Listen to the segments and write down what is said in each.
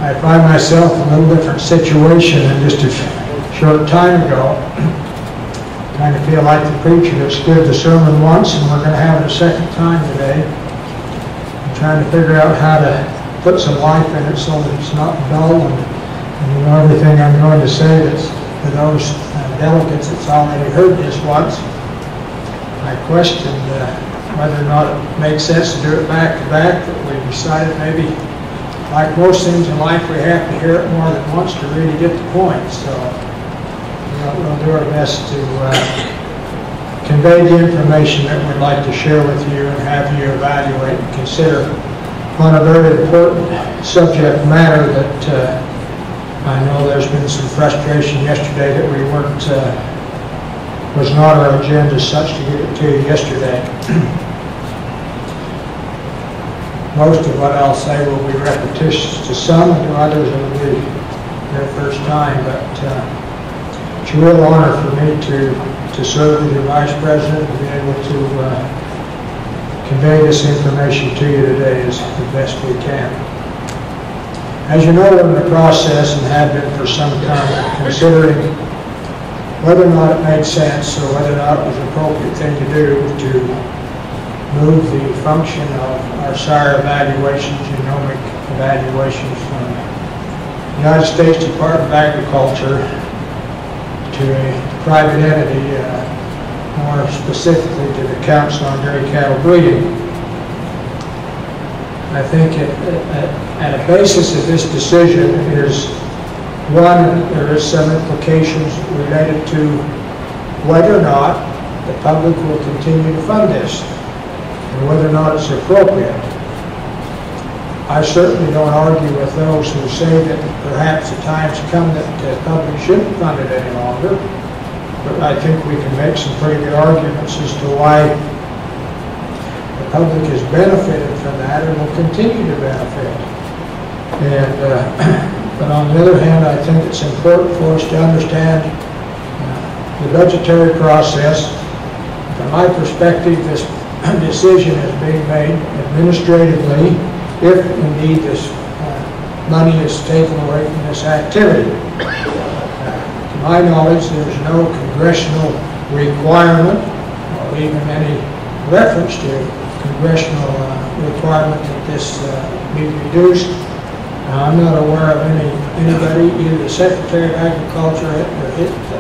I find myself in a little different situation than just a short time ago. Kind of feel like the preacher that stood the sermon once, and we're going to have it a second time today. I'm trying to figure out how to put some life in it so that it's not dull, and you know, everything I'm going to say that's for those delegates that's already heard this once. I questioned whether or not it makes sense to do it back to back, but we decided maybe, like most things in life, we have to hear it more than once to really get the point. So we'll do our best to convey the information that we'd like to share with you and have you evaluate and consider on a very important subject matter that I know there's been some frustration yesterday that we weren't, was not our agenda as such to get it to you yesterday. Most of what I'll say will be repetitious to some, and to others it will be their first time, but it's a real honor for me to serve as your Vice President and be able to convey this information to you today as the best we can. As you know, we're in the process, and have been for some time, considering whether or not it made sense or whether or not it was an appropriate thing to do to move the function of our SIRE evaluations, genomic evaluations, from the United States Department of Agriculture to a private entity, more specifically to the Council on Dairy Cattle Breeding. I think at a basis of this decision is, one, there is some implications related to whether or not the public will continue to fund this and whether or not it's appropriate. I certainly don't argue with those who say that perhaps the time's come that the public shouldn't fund it any longer, but I think we can make some pretty good arguments as to why the public has benefited from that and will continue to benefit. But on the other hand, I think it's important for us to understand the budgetary process. From my perspective, this decision is being made administratively if indeed this money is taken away from this activity. To my knowledge, there's no congressional requirement or even any reference to congressional requirement that this be reduced. I'm not aware of anybody, either the Secretary of Agriculture or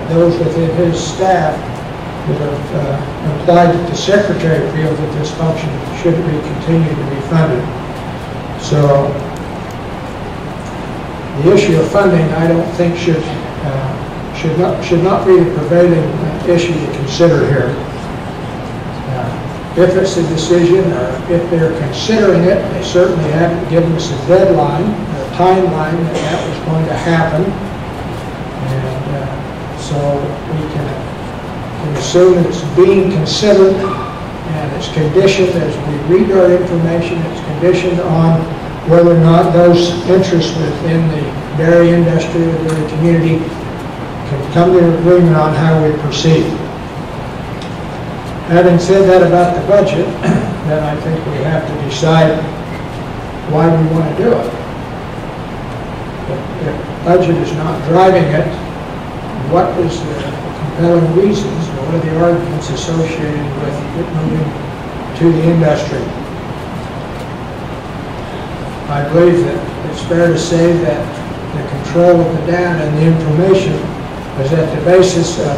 those within his staff, that have implied that the Secretary feels that this function should be continued to be funded. So the issue of funding, I don't think should not be the prevailing issue to consider here. If it's a decision, or if they're considering it, they certainly haven't given us a deadline, or a timeline that was going to happen, and so we can assume that it's being considered, and it's conditioned, as we read our information, it's conditioned on whether or not those interests within the dairy industry or dairy community can come to an agreement on how we proceed. Having said that about the budget, then I think we have to decide why we want to do it. If budget is not driving it, what is the compelling reasons, or what are the arguments associated with it moving to the industry? I believe that it's fair to say that the control of the data and the information is at the basis of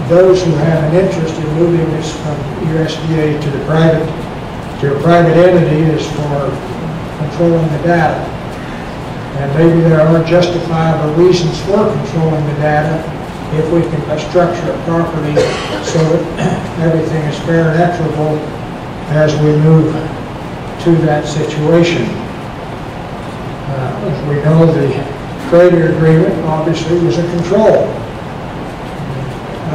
those who have an interest in moving this from USDA to a private entity is for controlling the data. And maybe there are justifiable reasons for controlling the data if we can structure it properly so that everything is fair and equitable as we move to that situation. As we know, the Cooperative Agreement obviously was a control. I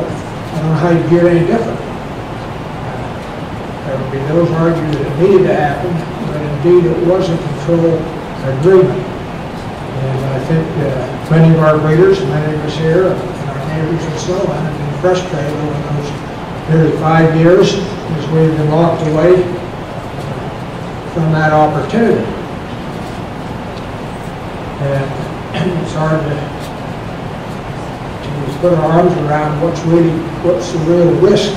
don't know how you get any different. There would be those arguing that it needed to happen, but indeed it was a control agreement. And I think many of our breeders, many of us here, and our neighbors and so on, have been frustrated over those nearly 5 years as we've been locked away from that opportunity. And it's hard to put our arms around what's the real risk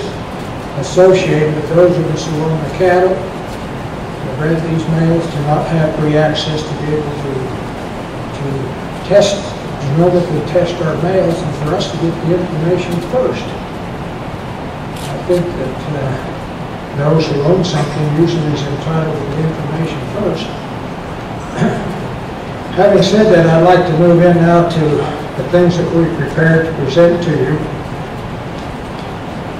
associated with those of us who own the cattle, who bred these males, to not have free access to be able to test, genomically test our males, and for us to get the information first. I think that those who own something usually is entitled to the information first. Having said that, I'd like to move in now to the things that we prepared to present to you.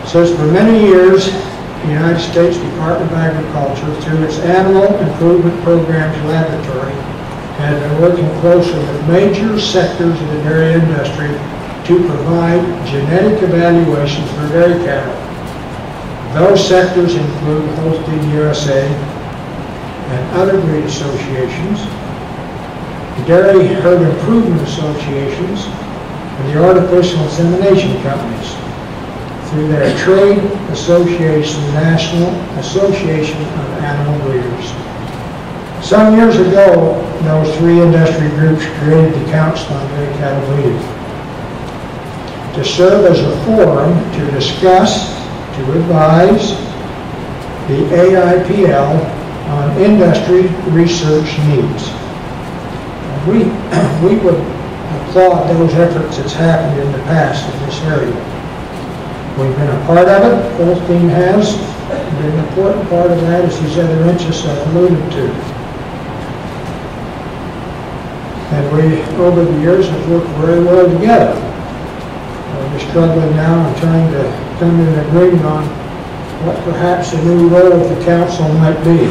It says, for many years, the United States Department of Agriculture, through its Animal Improvement Programs Laboratory, has been working closely with major sectors of the dairy industry to provide genetic evaluations for dairy cattle. Those sectors include Holstein USA and other breed associations, the Dairy Herd Improvement Associations, and the Artificial Insemination Companies, through their trade association, National Association of Animal Breeders. Some years ago, those three industry groups created the Council on Dairy Cattle Breeding to serve as a forum to discuss, to advise the AIPL on industry research needs. We would applaud those efforts that's happened in the past in this area. We've been a part of it. Holstein has been an important part of that, as these other interests I've alluded to. And we, over the years, have worked very well together. We're struggling now and trying to come to an agreement on what perhaps a new role of the council might be.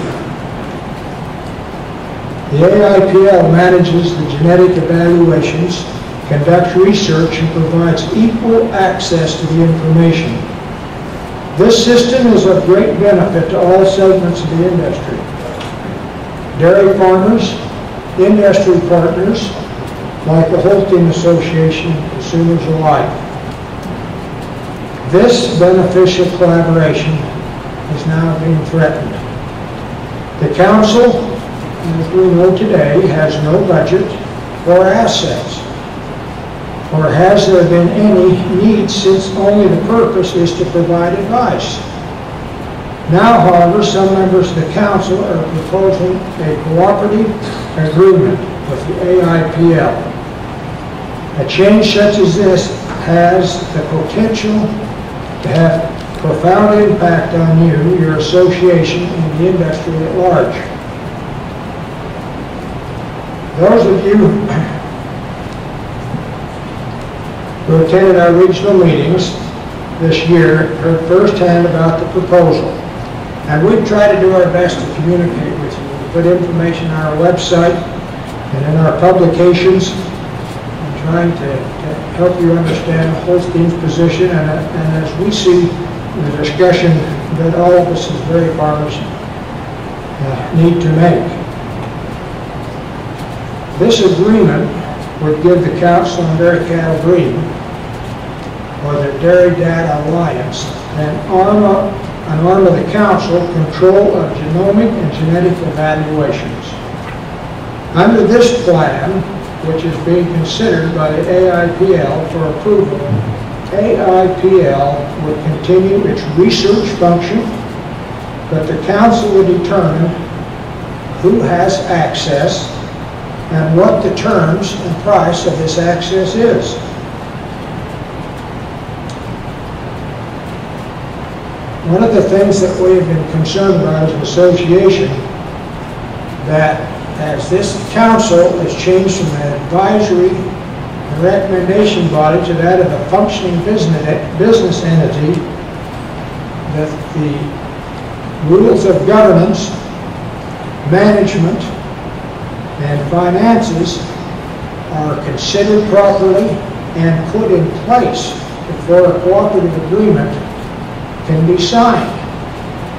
The AIPL manages the genetic evaluations, conducts research, and provides equal access to the information. This system is of great benefit to all segments of the industry. Dairy farmers, industry partners, like the Holstein Association, and consumers alike. This beneficial collaboration is now being threatened. The Council, as we know today, has no budget or assets. Or has there been any need, since only the purpose is to provide advice? Now, however, some members of the Council are proposing a cooperative agreement with the AIPL. A change such as this has the potential to have profound impact on you, your association, and the industry at large. Those of you who attended our regional meetings this year heard firsthand about the proposal. And we've tried to do our best to communicate with you. We put information on our website and in our publications, and trying to help you understand Holstein's position, and as we see the discussion that all of us as dairy farmers need to make. This agreement would give the Council on Dairy Cattle Breeding, or the Dairy Data Alliance, an arm of the Council control of genomic and genetic evaluations. Under this plan, which is being considered by the AIPL for approval, AIPL would continue its research function, but the Council would determine who has access and what the terms and price of this access is. One of the things that we have been concerned about as an association, that as this council has changed from an advisory and recommendation body to that of a functioning business entity, that the rules of governance, management, and finances are considered properly and put in place before a cooperative agreement can be signed.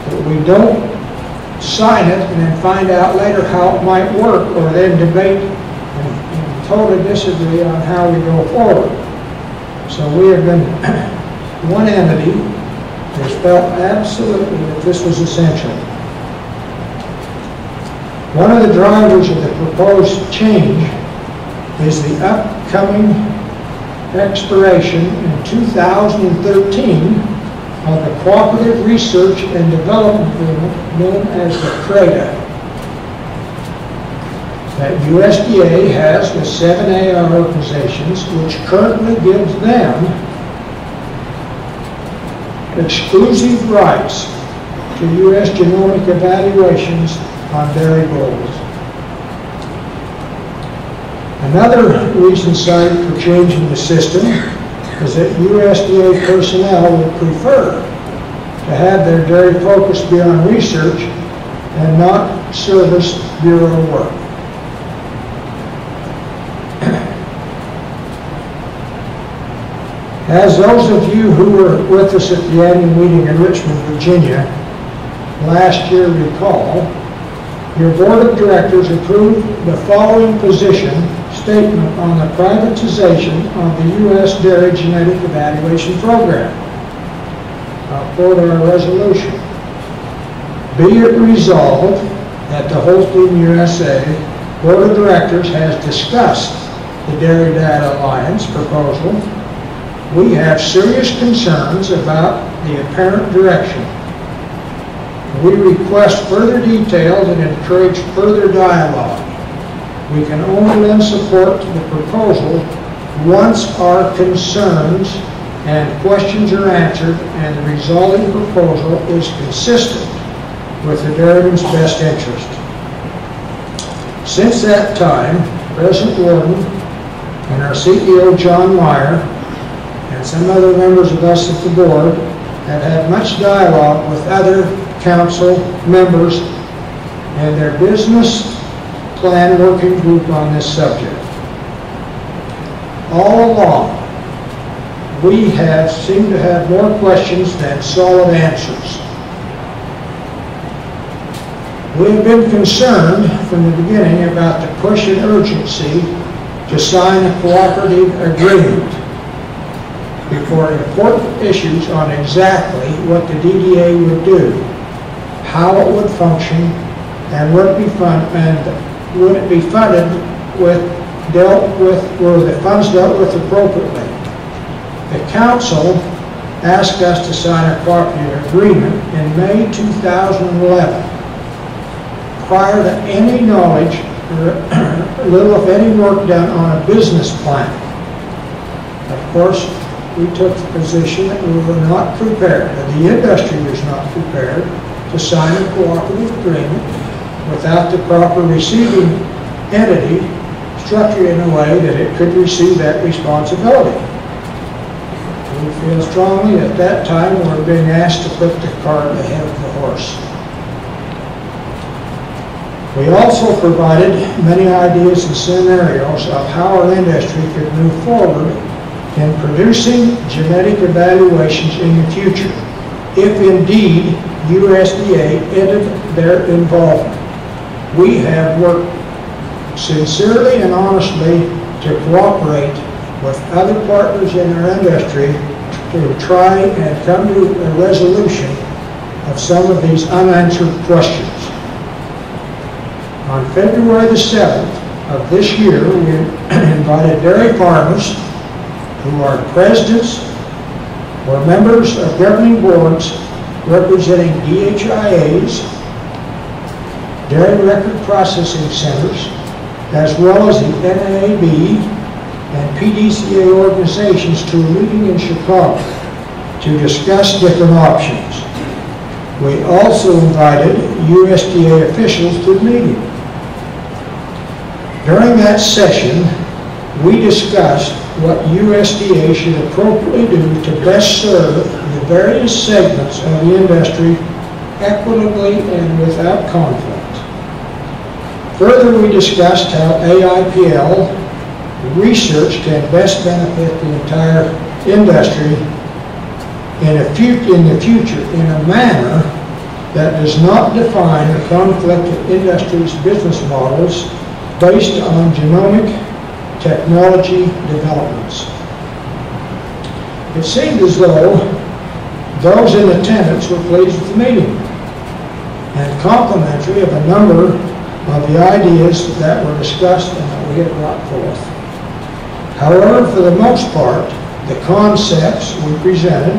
But we don't sign it and then find out later how it might work, or then debate and totally disagree on how we go forward. So we have been one entity that felt absolutely that this was essential. One of the drivers of the proposed change is the upcoming expiration in 2013 of the Cooperative Research and Development Agreement known as the CRADA that USDA has with 7 AR organizations, which currently gives them exclusive rights to U.S. genomic evaluations on dairy bulls. Another reason cited for changing the system is that USDA personnel would prefer to have their dairy focus be on research and not service bureau work. As those of you who were with us at the annual meeting in Richmond, Virginia last year recall, your board of directors approved the following position statement on the privatization of the U.S. Dairy Genetic Evaluation Program. I'll quote our resolution. Be it resolved that the Holstein USA Board of Directors has discussed the Dairy Data Alliance proposal. We have serious concerns about the apparent direction. We request further details and encourage further dialogue. We can only then support the proposal once our concerns and questions are answered and the resulting proposal is consistent with the dairyman's best interest. Since that time, President Warden and our CEO John Meyer and some other members of us at the board have had much dialogue with other council members and their business plan working group on this subject. All along, we have seemed to have more questions than solid answers. We have been concerned from the beginning about the push and urgency to sign a cooperative agreement before important issues on exactly what the DDA would do, how it would function, and would it be funded with, were the funds dealt with appropriately. The council asked us to sign a cooperative agreement in May 2011, prior to any knowledge or little if any work done on a business plan. Of course, we took the position that we were not prepared, that the industry was not prepared to sign a cooperative agreement without the proper receiving entity structured in a way that it could receive that responsibility. We feel strongly at that time we were being asked to put the cart ahead of the horse. We also provided many ideas and scenarios of how our industry could move forward in producing genetic evaluations in the future, if indeed USDA ended their involvement. We have worked sincerely and honestly to cooperate with other partners in our industry to try and come to a resolution of some of these unanswered questions. On February the 7th of this year, we invited dairy farmers who are presidents or members of governing boards representing DHIAs, dairy record processing centers, as well as the NAAB and PDCA organizations to a meeting in Chicago to discuss different options. We also invited USDA officials to the meeting. During that session, we discussed what USDA should appropriately do to best serve the various segments of the industry equitably and without conflict. Further, we discussed how AIPL research can best benefit the entire industry in the future in a manner that does not define or conflict with industry's business models based on genomic technology developments. It seemed as though those in attendance were pleased with the meeting and complimentary of a number of the ideas that were discussed and that we had brought forth. However, for the most part, the concepts we presented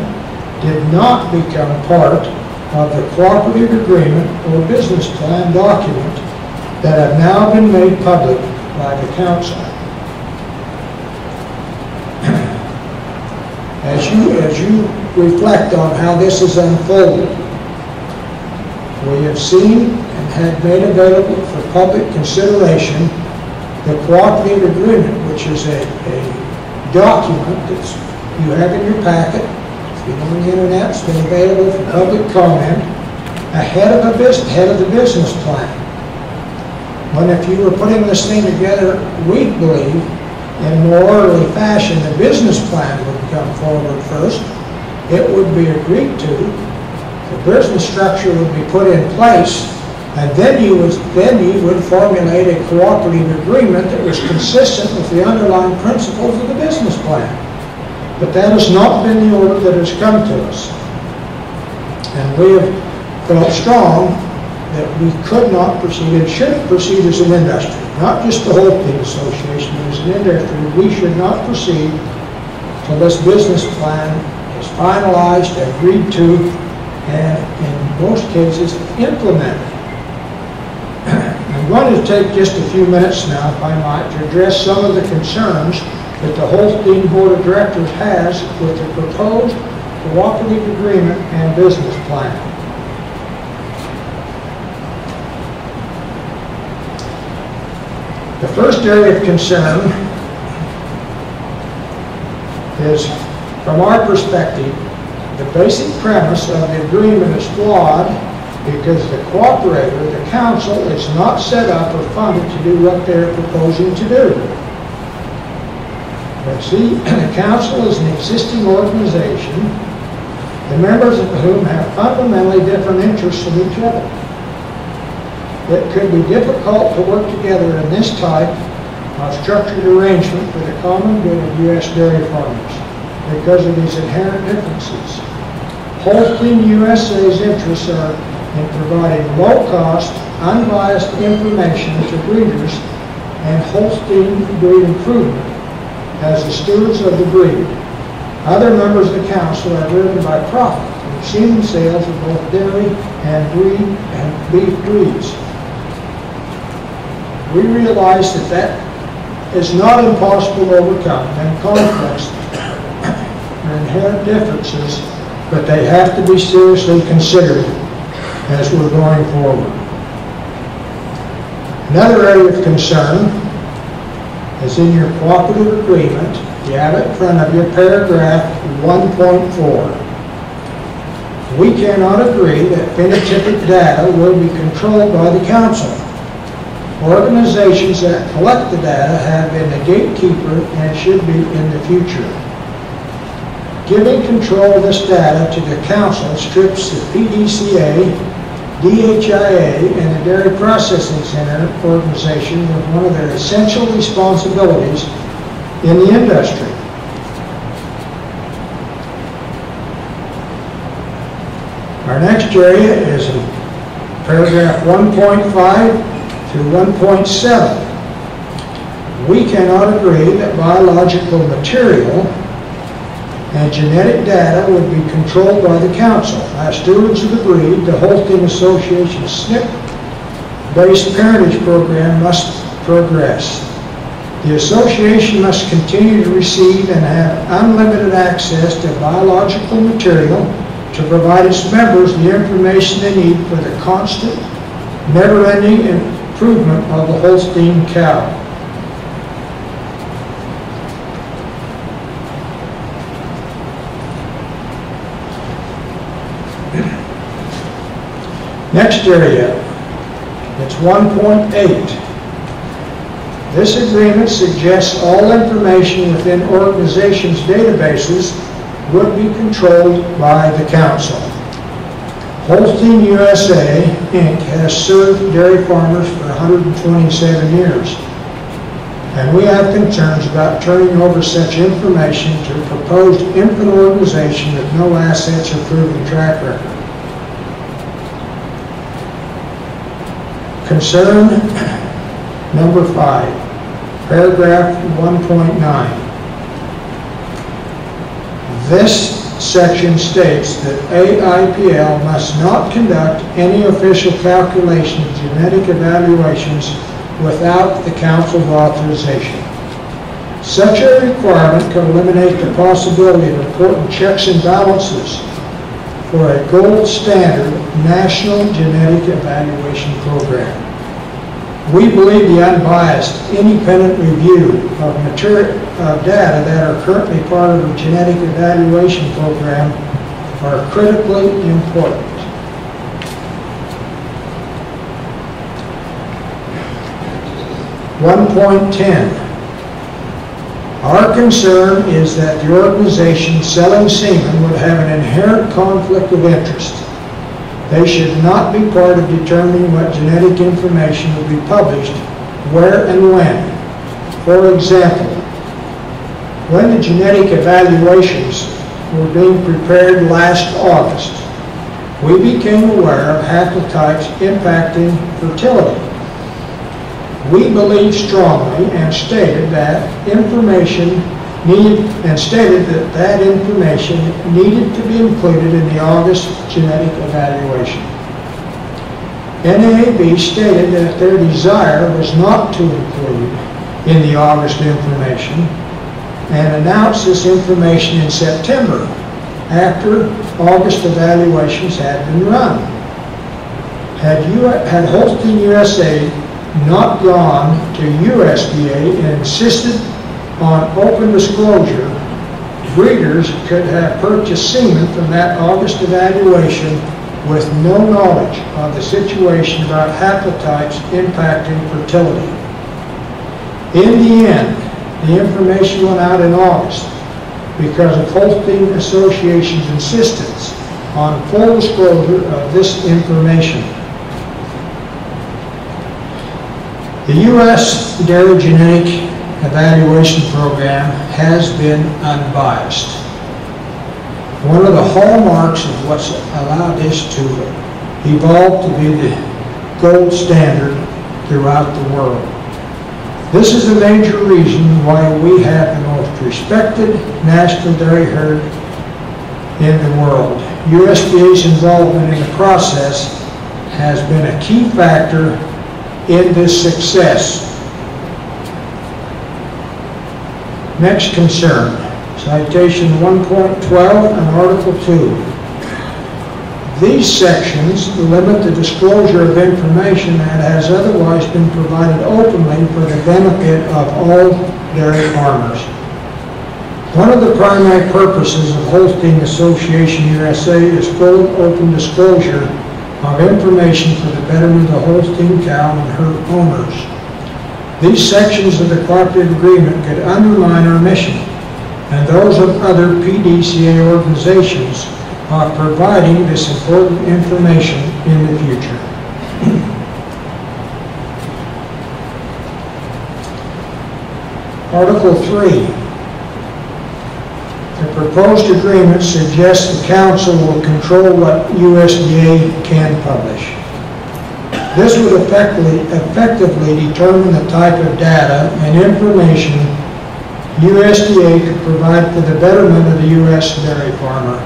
did not become part of the Cooperative Agreement or Business Plan document that have now been made public by the Council. As you reflect on how this has unfolded, we have seen and had made available for public consideration the Cooperative Agreement, which is a document that you have in your packet. If you go on the internet, it's been available for public comment ahead of the business plan. When if you were putting this thing together, we believe in more orderly fashion, the business plan would come forward first. It would be agreed to. The business structure would be put in place, and then you would formulate a cooperative agreement that was consistent with the underlying principles of the business plan. But that has not been the order that has come to us. And we have felt strong that we could not proceed and should proceed as an industry, not just the Holstein Association, but as an industry. We should not proceed till this business plan is finalized, agreed to, and in most cases implemented. I'm going to take just a few minutes now, if I might, to address some of the concerns that the Holstein Board of Directors has with the proposed Cooperative Agreement and Business Plan. The first area of concern is, from our perspective, the basic premise of the agreement is flawed because the cooperator, the council, is not set up or funded to do what they're proposing to do. But see, the council is an existing organization, the members of whom have fundamentally different interests from each other. It could be difficult to work together in this type of structured arrangement for the common good of U.S. dairy farmers because of these inherent differences. Holstein USA's interests are in providing low-cost, unbiased information to breeders and Holstein breed improvement as the stewards of the breed. Other members of the council are driven by profit from semen sales of both dairy and beef breeds. We realize that is not impossible to overcome, and conflicts are inherent differences, but they have to be seriously considered as we're going forward. Another area of concern is in your cooperative agreement. You have it in front of your paragraph 1.4. We cannot agree that phenotypic data will be controlled by the council. Organizations that collect the data have been the gatekeeper and should be in the future. Giving control of this data to the council strips the PDCA, DHIA, and the Dairy Processing Center organization of one of their essential responsibilities in the industry. Our next area is in paragraph 1.5 to 1.7. We cannot agree that biological material and genetic data would be controlled by the council. As stewards of the breed, the Holstein Association SNP-based parentage program must progress. The association must continue to receive and have unlimited access to biological material to provide its members the information they need for the constant, never-ending improvement of the Holstein cow. Next area, it's 1.8. This agreement suggests all information within organizations' databases would be controlled by the council. Holstein USA, Inc. has served dairy farmers for 127 years, and we have concerns about turning over such information to a proposed infant organization with no assets or proven track record. Concern number 5. Paragraph 1.9. This section states that AIPL must not conduct any official calculation of genetic evaluations without the Council's authorization. Such a requirement could eliminate the possibility of important checks and balances for a gold standard national genetic evaluation program. We believe the unbiased, independent review of data that are currently part of the genetic evaluation program are critically important. .10. Our concern is that the organization selling semen would have an inherent conflict of interest. They should not be part of determining what genetic information will be published, where and when. For example, when the genetic evaluations were being prepared last August, we became aware of haplotypes impacting fertility. We believe strongly and stated that information needed to be included in the August genetic evaluation. NAAB stated that their desire was not to include in the August information and announced this information in September after August evaluations had been run. Had Holstein USA not gone to USDA and insisted on open disclosure, breeders could have purchased semen from that August evaluation with no knowledge of the situation about haplotypes impacting fertility. In the end, the information went out in August because of Holstein Association's insistence on full disclosure of this information. The U.S. Dairy Genetic Evaluation Program has been unbiased. One of the hallmarks of what's allowed this to evolve to be the gold standard throughout the world. This is a major reason why we have the most respected national dairy herd in the world. USDA's involvement in the process has been a key factor in this success. Next concern, citation 1.12 and Article 2. These sections limit the disclosure of information that has otherwise been provided openly for the benefit of all dairy farmers. One of the primary purposes of Holstein Association USA is full and open disclosure of information for the betterment of the Holstein cow and her owners. These sections of the Cooperative Agreement could undermine our mission and those of other PDCA organizations of providing this important information in the future. Article 3. The proposed agreement suggests the Council will control what USDA can publish. This would effectively determine the type of data and information USDA could provide for the betterment of the U.S. dairy farmer.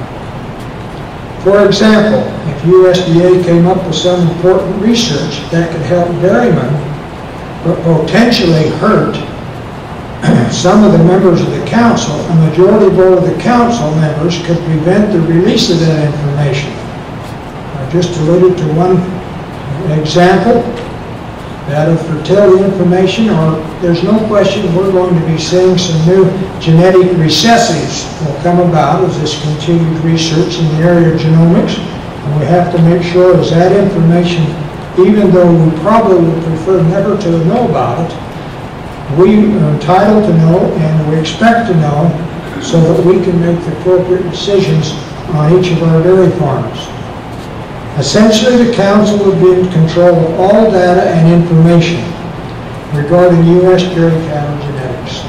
For example, if USDA came up with some important research that could help dairymen but potentially hurt some of the members of the Council, a majority vote of the Council members could prevent the release of that information. I just alluded to one example, that of fertility information, or there's no question we're going to be seeing some new genetic recessives will come about as this continued research in the area of genomics, and we have to make sure as that information, even though we probably would prefer never to know about it, we are entitled to know and we expect to know so that we can make the appropriate decisions on each of our dairy farms. Essentially, the Council would be in control of all data and information regarding U.S. dairy cattle genetics.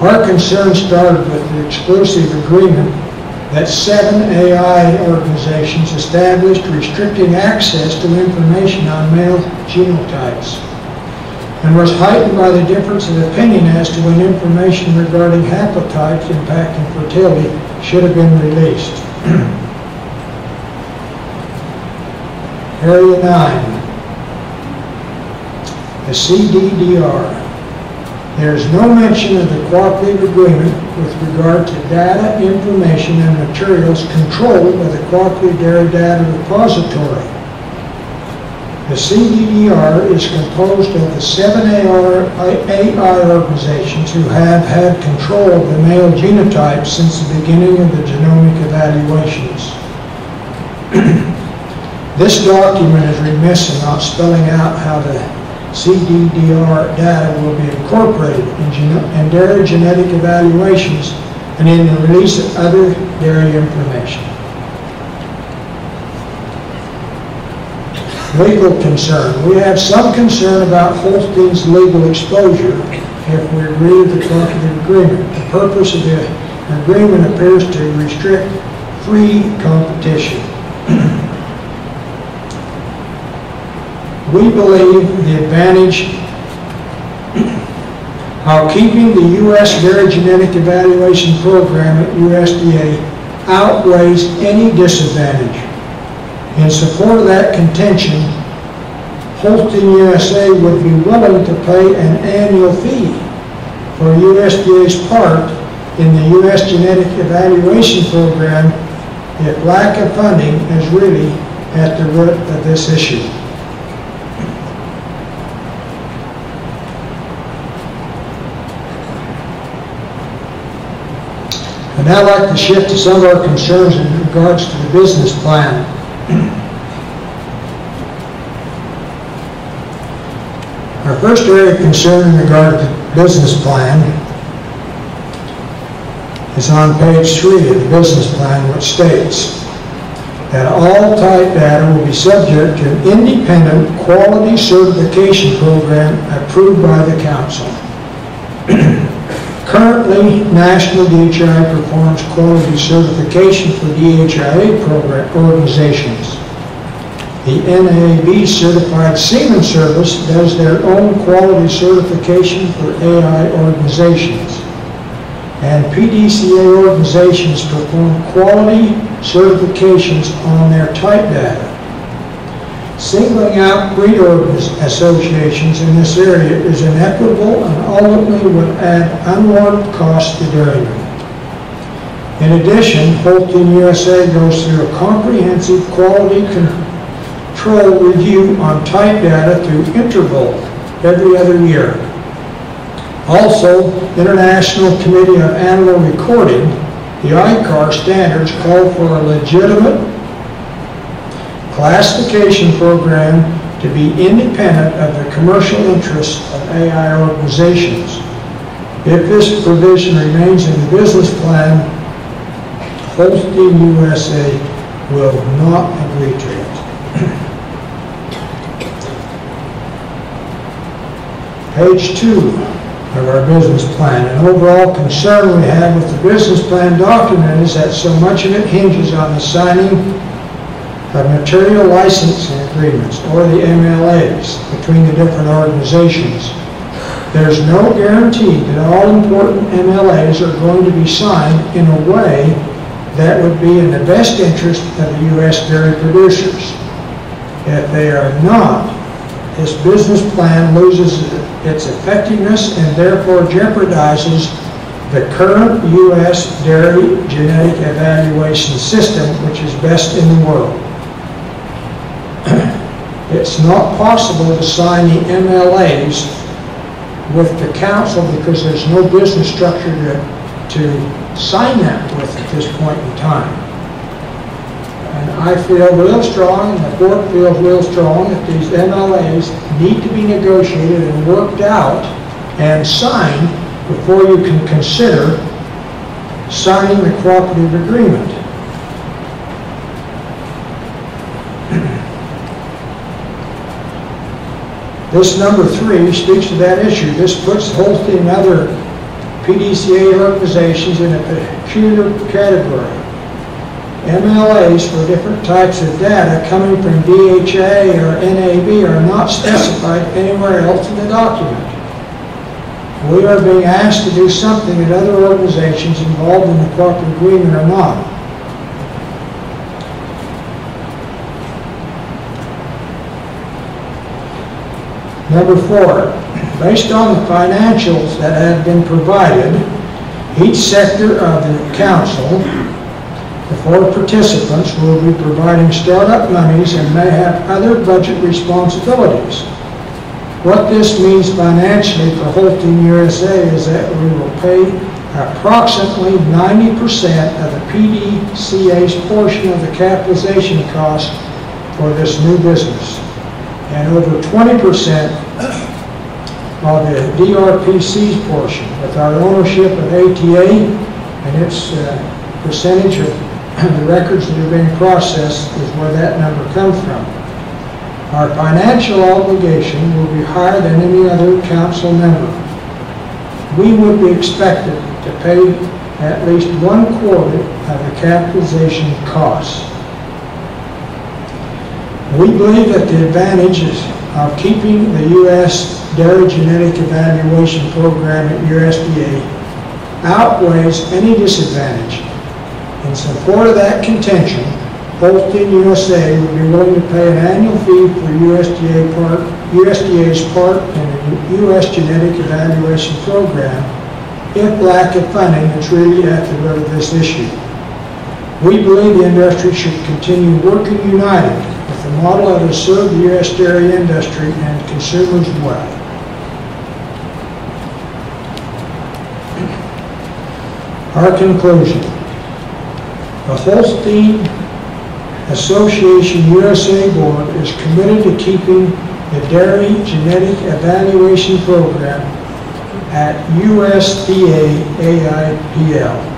Our concern started with the exclusive agreement that 7 AI organizations established restricting access to information on male genotypes. and was heightened by the difference of opinion as to when information regarding haplotypes impacting fertility should have been released. Area 9, the CDDR. There is no mention of the Cooperative Agreement with regard to data, information, and materials controlled by the Cooperative Dairy Data Repository. The CDDR is composed of the 7 AI organizations who have had control of the male genotype since the beginning of the genomic evaluations. This document is remiss in not spelling out how the CDDR data will be incorporated in dairy genetic evaluations and in the release of other dairy information. Legal concern. We have some concern about Holstein's legal exposure if we agree with the Cooperative Agreement. The purpose of the agreement appears to restrict free competition. We believe the advantage of keeping the U.S. Dairy Genetic Evaluation Program at USDA outweighs any disadvantage. In support of that contention, Holstein USA would be willing to pay an annual fee for USDA's part in the U.S. Genetic Evaluation Program if lack of funding is really at the root of this issue. I'd now like to shift to some of our concerns in regards to the business plan. Our first area of concern in regard to the business plan is on page 3 of the business plan, which states that all type data will be subject to an independent quality certification program approved by the Council. Currently, National DHI performs quality certification for DHIA program organizations. The NAB Certified Semen Service does their own quality certification for AI organizations. And PDCA organizations perform quality certifications on their type data. Singling out breed associations in this area is inequitable and ultimately would add unwarranted costs to dairymen. In addition, Holstein USA goes through a comprehensive quality control review on type data through interval every other year. Also, International Committee of Animal Recording, the ICAR standards call for a legitimate classification program to be independent of the commercial interests of AI organizations. If this provision remains in the business plan, Holstein USA will not agree to it. Page 2 of our business plan. An overall concern we have with the business plan document is that so much of it hinges on the signing of material licensing agreements, or the MLAs, between the different organizations. There's no guarantee that all important MLAs are going to be signed in a way that would be in the best interest of the U.S. dairy producers. If they are not, this business plan loses its effectiveness and therefore jeopardizes the current U.S. dairy genetic evaluation system, which is best in the world. It's not possible to sign the MLAs with the Council because there's no business structure to sign that with at this point in time. And I feel real strong, and the board feels real strong, that these MLAs need to be negotiated and worked out and signed before you can consider signing the Cooperative Agreement. This number 3 speaks to that issue. This puts Holstein and other PDCA organizations in a peculiar category. MLAs for different types of data coming from DHA or NAB are not specified anywhere else in the document. We are being asked to do something that other organizations involved in the Cooperative Agreement are not. Number 4, based on the financials that have been provided, each sector of the council, the 4 participants, will be providing startup monies and may have other budget responsibilities. What this means financially for Holstein USA is that we will pay approximately 90% of the PDCA's portion of the capitalization cost for this new business, and over 20% of the DRPC's portion, with our ownership of ATA and its percentage of the records that are being processed is where that number comes from. Our financial obligation will be higher than any other council member. We would be expected to pay at least 1/4 of the capitalization costs. We believe that the advantages of keeping the U.S. Dairy Genetic Evaluation Program at USDA outweighs any disadvantage. In support of that contention, Holstein USA would be willing to pay an annual fee for USDA's part in the U.S. Genetic Evaluation Program if lack of funding is really at the root of this issue. We believe the industry should continue working united with the model that has served the U.S. dairy industry and consumers well. Our conclusion. The Holstein Association USA Board is committed to keeping the Dairy Genetic Evaluation Program at USDA AIPL.